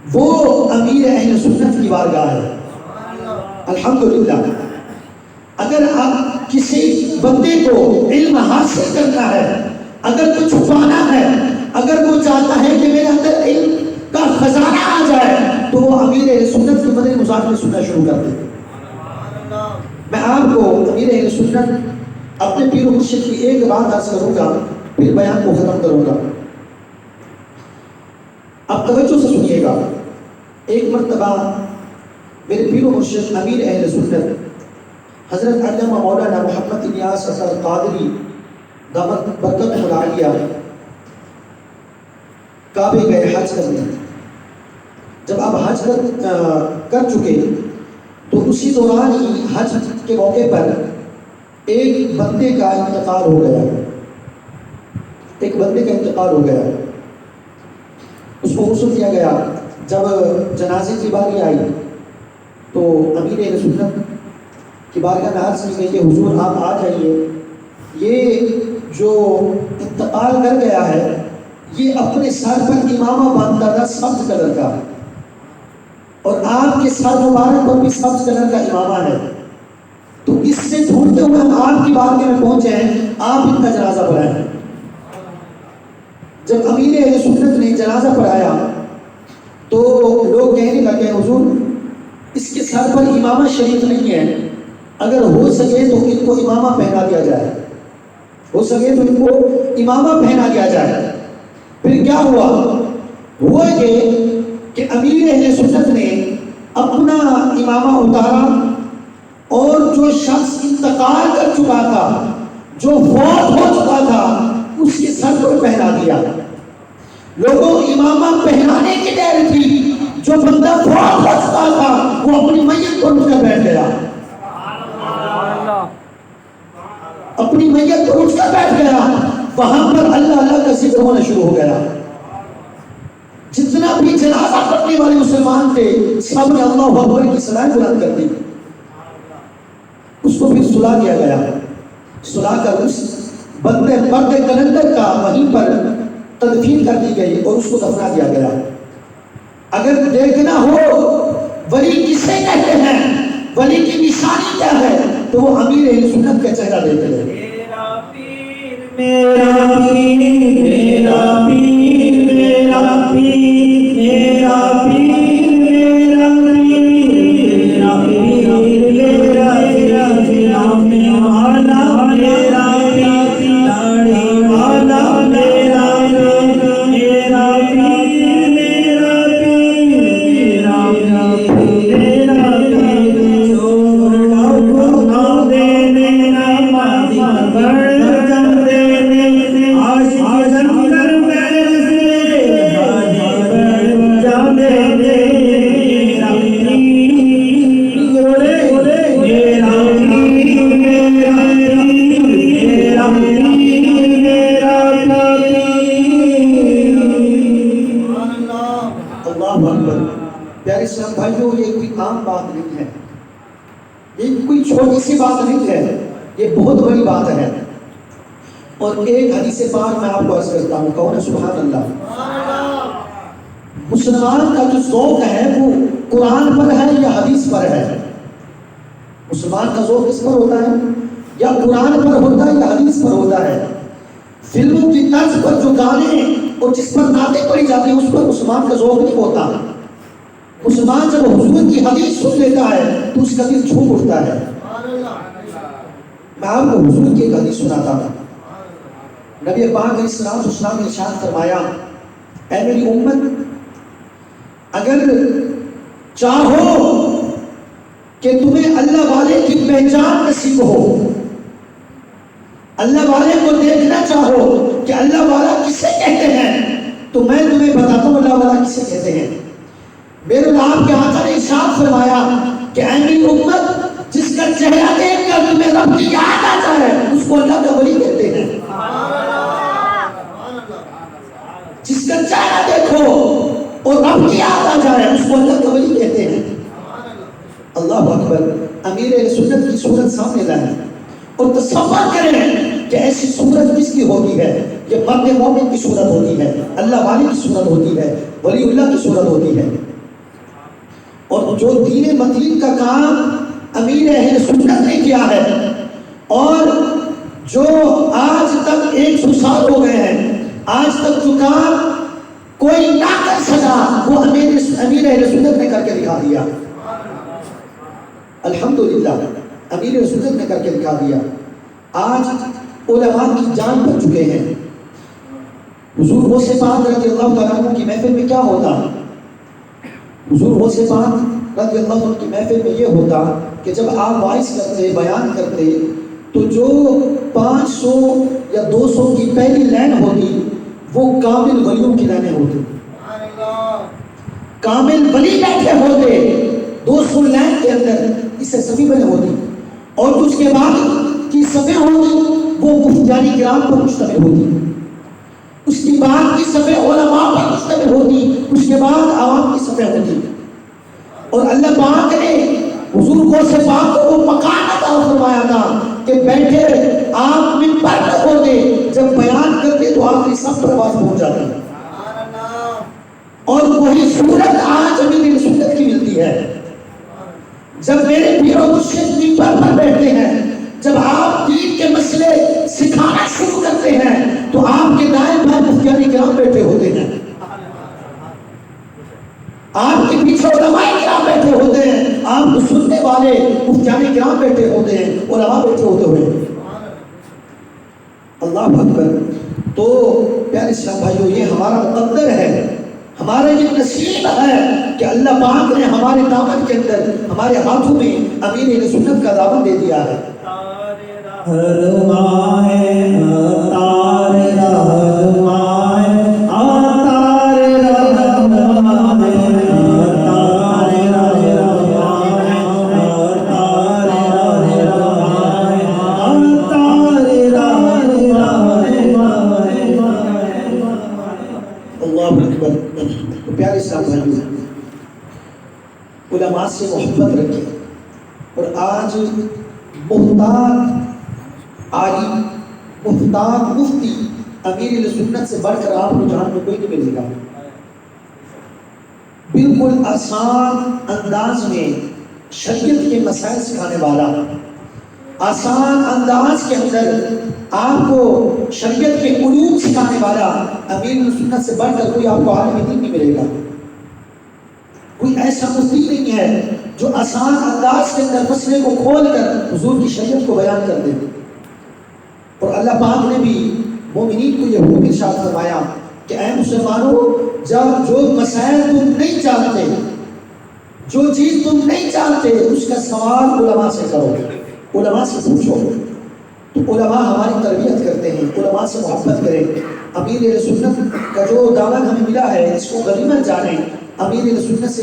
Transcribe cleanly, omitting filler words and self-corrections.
وہ امیر اہل سنت کی بارگاہ ہے. الحمدللہ. اگر آپ کسی بندے کو علم حاصل کرنا ہے، اگر کچھ چھپانا ہے، اگر وہ چاہتا ہے کہ میرے اندر علم کا خزانہ آ جائے، تو وہ امیر اہل سنت کی مدنی مذاکرے سننا شروع کر دے. میں آپ کو امیر اہل سنت اپنے پیر و مرشد کی ایک بات عرض کروں گا، پھر بیان کو ختم کروں گا. اب توجہ سے سنیے گا. ایک مرتبہ میرے پیر و مرشد امیر اہل سنت حضرت علامہ مولانا محمد الیاس اصغر قادری دامت برکتہ العالیہ کعبے گئے حج کرنے. جب آپ حج کر چکے تو اسی دوران ہی حج کے موقع پر ایک بندے کا انتقال ہو گیا. ایک بندے کا انتقال ہو گیا. اس کو غسل کیا گیا. جب جنازے کی باری آئی تو امیر اہل سنت کی بارگاہ میں عرض کی گئی کہ حضور آپ آ جائیے، یہ جو انتقال کر گیا ہے یہ اپنے سر پر امامہ باندھتا تھا سبز کلر کا، اور آپ کے سر مبارک پر بھی سبز کلر کا امامہ ہے. تو اس سے ڈھونڈتے ہوئے ہم آپ کی بارگاہ میں پہنچے ہیں، آپ ان کا جنازہ پڑھائیں. جب امیر اہل سنت نے جنازہ پڑھایا تو لوگ کہنے لگے حضور اس کے سر پر امامہ شریف نہیں ہے، اگر ہو سکے تو ان کو امامہ پہنا دیا جائے، ہو سکے تو ان کو امامہ پہنا دیا جائے. پھر کیا ہوا کہ امیر اہل سنت نے اپنا امامہ اتارا اور جو شخص انتقال کر چکا تھا، جو فوت ہو چکا تھا، اس کے سر پر پہنا دیا. لوگوں امامہ پہنانے کی دیر تھی، جو بندہ فوت ہو چکا تھا وہ اپنی میت پر اٹھ کر بیٹھ گیا، اپنی میت پر اٹھ کر بیٹھ گیا. وہاں پر اللہ اللہ کا ذکر ہونا شروع ہو گیا. جتنا بھی جنازہ پڑھنے والے مسلمان تھے سب نے اللہ اکبر کی صلاۃ بلند کر دی. اس کو پھر سلا دیا گیا. سلا کر اس بندے کلندر کا وہیں پر تدفین کر دی گئی اور اس کو دفنا دیا گیا. اگر دیکھنا ہو ولی کسے کہتے ہیں، ولی کی نشانی کیا ہے، تو وہ امیر اہل سنت کا چہرہ دیکھ لیں. میرا پیر میرا پیر میرا پیر میرا پیر میرا پیر میرا پیر میرا پیر میں والا میرا پیر داڑھی والا میرا پیر میرا پیر میرا پیر میرا پیر میرا پیر چور ڈاکو نہ دینے نمازی بڑھ جم دینے عاشق جنگر میں سے بڑھ جم دینے میرا پیر میرا پیر میرا پیر میرا اللہ اکبر. پیارے اسلام بھائیوں، یہ کوئی عام بات نہیں ہے، یہ کوئی چھوٹی سی بات نہیں ہے، یہ بہت بڑی بات ہے. اور ایک حدیث پاک میں آپ کو عرض کرتا ہوں، کہو نا سبحان اللہ. مسلمان کا جو ذوق ہے وہ قرآن پر ہے یا حدیث پر ہے؟ مسلمان کا ذوق کس پر ہوتا ہے؟ یا قرآن پر ہوتا ہے یا حدیث پر ہوتا ہے؟ فلموں کی طرز پر جو گانے اور جس پر نعتیں پڑھی جاتی ہیں اس پر مسلمان کا ذوق نہیں ہوتا. مسلمان جب حضور کی حدیث سن لیتا ہے تو اس کا دل جھوم اٹھتا ہے. میں آپ کو حضور کی ایک حدیث سناتا ہوں. نبی پاک علیہ السلام نے ارشاد فرمایا، اے میری امت، اگر چاہو کہ تمہیں اللہ والے کی پہچان نصیب ہو، اللہ والے کو دیکھنا چاہو کہ اللہ والا کسے کہتے ہیں، تو میں تمہیں بتاتا ہوں اللہ والا کسے کہتے ہیں. میرے آپ کے آقا نے ارشاد فرمایا کہ اے میری امت، جس کا چہرہ دیکھ کر تمہیں رب کی یاد آ جائے اس کو اللہ کا ولی کہتے ہیں. جس کا چہرہ دیکھو اور رب کی یاد آ جائے اس کو اللہ کا ولی کہتے ہیں. اللہ اکبر. امیر سنت کی صورت سامنے لائیں. اور تصور کریں کہ ایسی صورت کس کی ہوتی ہے؟ یہ مرد مومن کی صورت ہوتی ہے، اللہ والی کی صورت ہوتی ہے، ولی اللہ کی صورت ہوتی ہے۔ اور جو دین متین کا کام امیر اہل سنت نے کیا ہے، اور جو آج تک 100 سال ہو گئے ہیں، آج تک جو کام کوئی نہ کر سکا وہ امیر اہل سنت نے کر کے دکھا دیا۔ الحمدللہ امیر اہل سنت نے کر کے دکھا دیا۔ آج علماء کی جان بن چکے ہیں۔ حضور غوث پاک رضی اللہ تعالیٰ عنہ کی محفل میں کیا ہوتا؟ حضور غوث پاک رضی اللہ عنہ کی محفل میں یہ ہوتا کہ جب آپ وائس کرتے، بیان کرتے، تو جو 500 یا 200 کی پہلی لائن ہوتی وہ کامل ولیوں کی لائنیں ہوتی۔ کامل ولی بیٹھے ہوتے 200 لائن کے اندر، اس سے صفی بنے ہوتی، اور اس کے بعد کی صفیں ہوتی وہ مفتیان کرام پر مشتمل ہوتی، اس کی بعد کی صفیں علماء پر مشتمل ہوتی، اس کے بعد عوام کی صفیں ہوتی۔ اور اللہ پاک نے حضور غوث پاک کو وہ مقام عطا فرمایا تھا کہ بیٹھے آپ منبر پر ہوتے، جب بیان کرتے تو آخری صف پر آواز پہنچ جاتی۔ اور وہی صورت آج امیر سنت کی ملتی ہے۔ جب میرے پیر و مرشد منبر پر بیٹھتے ہیں، جب آپ دین کے مسئلے سکھانا شروع کرتے ہیں، تو آپ کے دائیں بائیں مفتیان کرام بیٹھے ہوتے ہیں، آپ کے پیچھے علماء کرام بیٹھے ہوتے ہیں، آپ کو سننے والے مفتیان کرام بیٹھے ہوتے ہیں، علماء بیٹھے ہوتے ہوئے۔ اللہ اکبر۔ تو پیارے اسلام بھائیو، یہ ہمارا مقدر ہے، ہمارا یہ نصیب ہے کہ اللہ پاک نے ہمارے دامن کے اندر، ہمارے ہاتھوں میں امیر اہل سنت کا دامن دے دیا ہے۔ تو پیارے اسلام بھائیو، علماء سے محبت رکھیں، اور آج محتاط عالم، محتاط مفتی امیر اہل سنت سے بڑھ کر آپ کو جہان میں کوئی نہیں ملے گا۔ بالکل آسان انداز میں شریعت کے مسائل سکھانے والا، آسان انداز کے اندر آپ کو شریعت کے علوم سکھانے والا امیر اہل سنت سے بڑھ کر کوئی آپ کو عالم دین نہیں ملے گا۔ کوئی ایسا مفتی نہیں ہے جو آسان انداز کے اندر مسئلے کو کھول کر حضور کی شریعت کو بیان کر دے۔ اور اللہ پاک نے بھی مومنین کو یہ حکم ارشاد فرمایا کہ اے مسلمانوں، جب جو مسائل تم نہیں جانتے، جو چیز تم نہیں جانتے، اس کا سوال علماء سے کرو، علماء سے پوچھو۔ تو علماء ہماری تربیت کرتے ہیں، علماء سے محبت کریں۔ امیر اہل سنت کا جو دامن ہمیں ملا ہے اس کو غنیمت جانیں۔ امیر اہل سنت سے